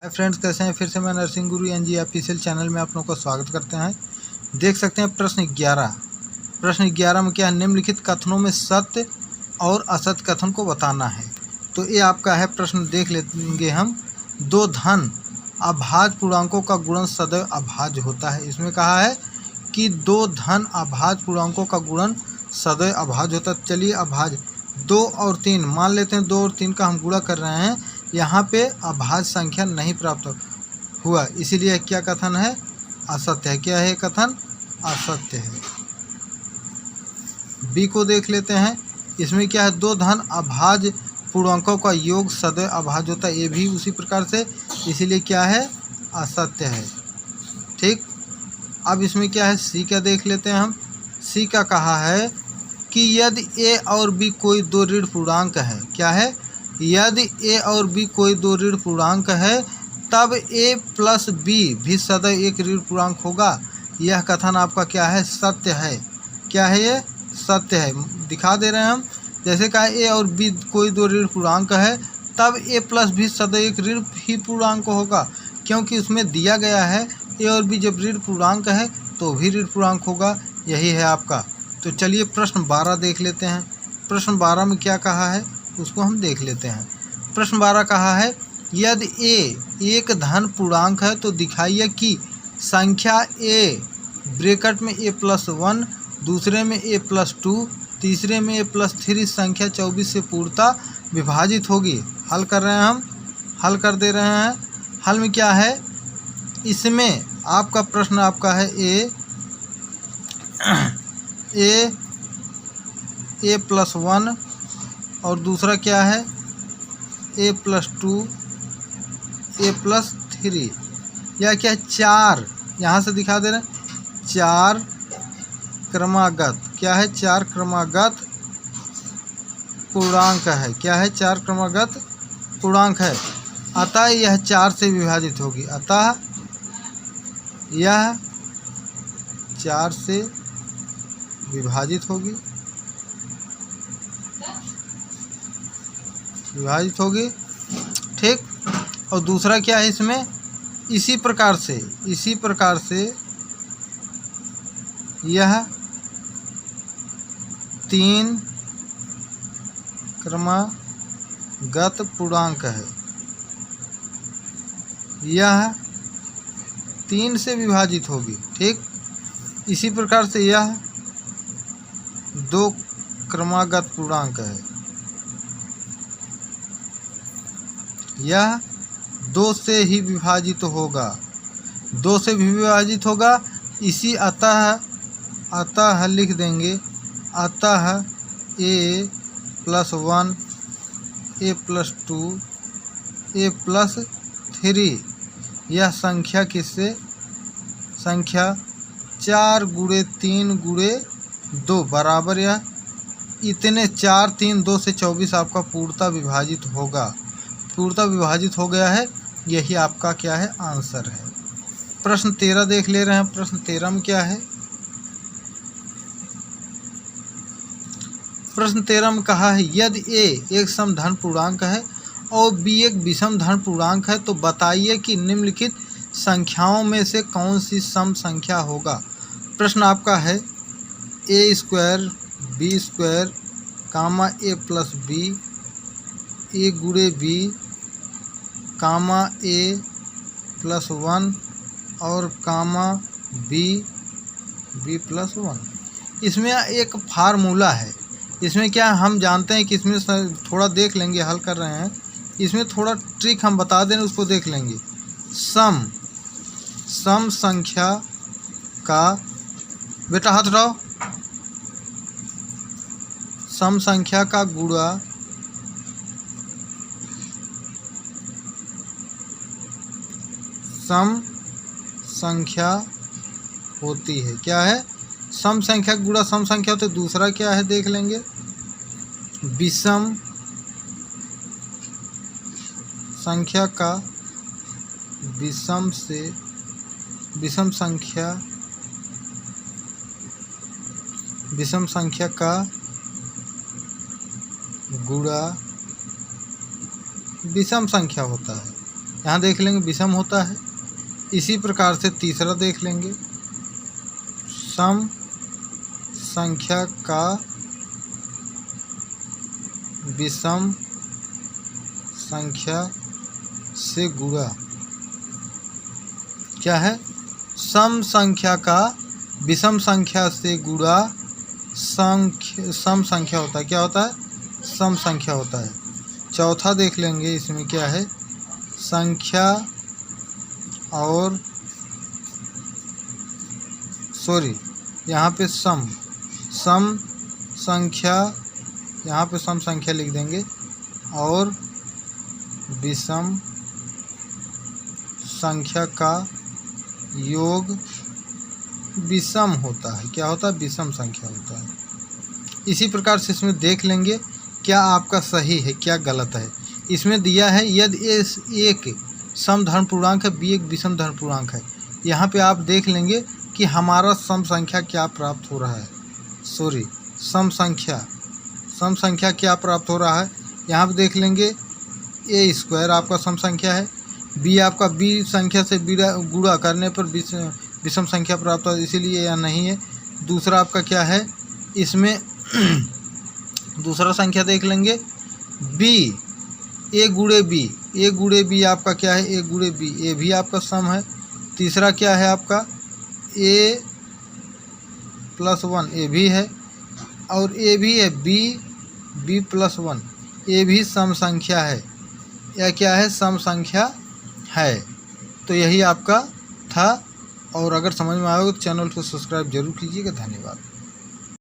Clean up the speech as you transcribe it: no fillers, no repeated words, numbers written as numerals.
Hi friends, कैसे हैं। फिर से मैं नर्सिंग गुरु एनजी ऑफिशियल चैनल में आप लोगों का स्वागत करते हैं। देख सकते हैं प्रश्न 11 में क्या है, निम्नलिखित कथनों में सत्य और असत्य कथन को बताना है। तो ये आपका है प्रश्न, देख लेंगे हम। दो धन अभाज्य पूर्णांकों का गुणन सदैव अभाज्य होता है। इसमें कहा है कि दो धन अभाज्य पूर्णांकों का गुणन सदैव अभाज्य होता है। चलिए अभाज्य 2 और 3 मान लेते हैं। 2 और 3 का हम गुणा कर रहे हैं, यहाँ पे अभाज्य संख्या नहीं प्राप्त हुआ, इसीलिए क्या कथन है, असत्य है। क्या है कथन, असत्य है। बी को देख लेते हैं। इसमें क्या है, दो धन अभाज्य पूर्णांकों का योग सदैव अभाज्य होता है, ये भी उसी प्रकार से, इसीलिए क्या है, असत्य है। ठीक। अब इसमें क्या है, सी का देख लेते हैं हम। सी का कहा है कि यदि ए और बी कोई दो ऋण पूर्णांक है, क्या है, यदि ए और बी कोई दो ऋण पूर्णांक है तब ए प्लस बी भी सदैव एक ऋण पूर्णांक होगा। यह कथन आपका क्या है, सत्य है। क्या है ये, सत्य है। दिखा दे रहे हैं हम। जैसे कहा ए और बी कोई दो ऋण पूर्णांक है तब ए प्लस भी सदैव एक ऋण ही पूर्णांक होगा, क्योंकि उसमें दिया गया है ए और बी जब ऋण पूर्णांक है तो भी ऋण पूर्णांक होगा। यही है आपका। तो चलिए प्रश्न 12 देख लेते हैं। प्रश्न 12 में क्या कहा है उसको हम देख लेते हैं। प्रश्न 12 कहा है, यदि ए एक धन पूर्णांक है तो दिखाइए कि संख्या ए ब्रैकेट में ए प्लस 1, दूसरे में ए प्लस 2, तीसरे में ए प्लस 3 संख्या 24 से पूर्णतः विभाजित होगी। हल कर रहे हैं हम, हल कर दे रहे हैं। हल में क्या है, इसमें आपका प्रश्न आपका है ए प्लस 1 और दूसरा क्या है, ए प्लस 2, ए प्लस 3, या क्या 4, यहाँ से दिखा दे रहे हैं 4 क्रमागत, क्या है, 4 क्रमागत पूर्णांक है। क्या है, 4 क्रमागत पूर्णांक है। अतः यह 4 से विभाजित होगी। अतः यह 4 से विभाजित होगी, ठीक। और दूसरा क्या है, इसमें इसी प्रकार से यह 3 क्रमागत पूर्णांक है। यह 3 से विभाजित होगी, ठीक। इसी प्रकार से यह 2 क्रमागत पूर्णांक है। यह 2 से ही विभाजित होगा, 2 से भी विभाजित होगा। इसी अतः लिख देंगे, अतः ए प्लस 1, ए प्लस 2, ए प्लस 3, यह संख्या किससे, संख्या 4 गुणे 3 गुणे 2 बराबर यह इतने 4, 3, 2 से 24 आपका पूर्णतः विभाजित होगा। पूर्णतः विभाजित हो गया है। यही आपका क्या है, आंसर है। प्रश्न 13 देख ले रहे हैं। प्रश्न 13 में क्या है, प्रश्न 13 में कहा है, यदि ए एक समधन पूर्णांक है और बी एक विषम धन पूर्णांक है तो बताइए कि निम्नलिखित संख्याओं में से कौन सी सम संख्या होगा। प्रश्न आपका है ए स्क्वायर बी स्क्वायर कामा ए प्लस बी, ए गुणे बी कामा ए प्लस 1 और कामा बी प्लस 1। इसमें एक फार्मूला है। इसमें क्या हम जानते हैं कि इसमें थोड़ा देख लेंगे, हल कर रहे हैं। इसमें थोड़ा ट्रिक हम बता दें, उसको देख लेंगे। सम संख्या का, बेटा हाथ उठाओ, सम संख्या का गुणा सम संख्या होती है। क्या है, सम संख्या गुणा सम संख्या होती है। दूसरा क्या है, देख लेंगे, विषम संख्या का विषम संख्या का गुणा विषम संख्या होता है। यहाँ देख लेंगे विषम होता है। इसी प्रकार से तीसरा देख लेंगे, सम संख्या का विषम संख्या से गुणा। क्या है? सम संख्या का विषम संख्या से गुणा सम संख्या होता है। क्या होता है? सम संख्या होता है। चौथा देख लेंगे, इसमें क्या है? संख्या और यहाँ पे सम संख्या, यहाँ पे सम संख्या लिख देंगे, और विषम संख्या का योग विषम होता है। क्या होता है? विषम संख्या होता है। इसी प्रकार से इसमें देख लेंगे क्या आपका सही है क्या गलत है। इसमें दिया है यदि एक सम धन पूर्णांक है, बी एक विषम धन पूर्णांक है। यहाँ पे आप देख लेंगे कि हमारा सम संख्या क्या प्राप्त हो रहा है। सम संख्या क्या प्राप्त हो रहा है। यहाँ पे देख लेंगे ए स्क्वायर आपका सम संख्या है, बी आपका बी संख्या से गुणा करने पर विषम संख्या प्राप्त हो, इसीलिए यह नहीं है। दूसरा आपका क्या है, इसमें दूसरा संख्या देख लेंगे बी ए गुणे बी आपका क्या है? ए गुणे बी, ए भी आपका सम है। तीसरा क्या है आपका? ए प्लस 1, ए भी है, और ए भी है बी प्लस 1, ए भी सम संख्या है। यह क्या है? सम संख्या है। तो यही आपका था, और अगर समझ में आएगा तो चैनल को सब्सक्राइब जरूर कीजिएगा। धन्यवाद।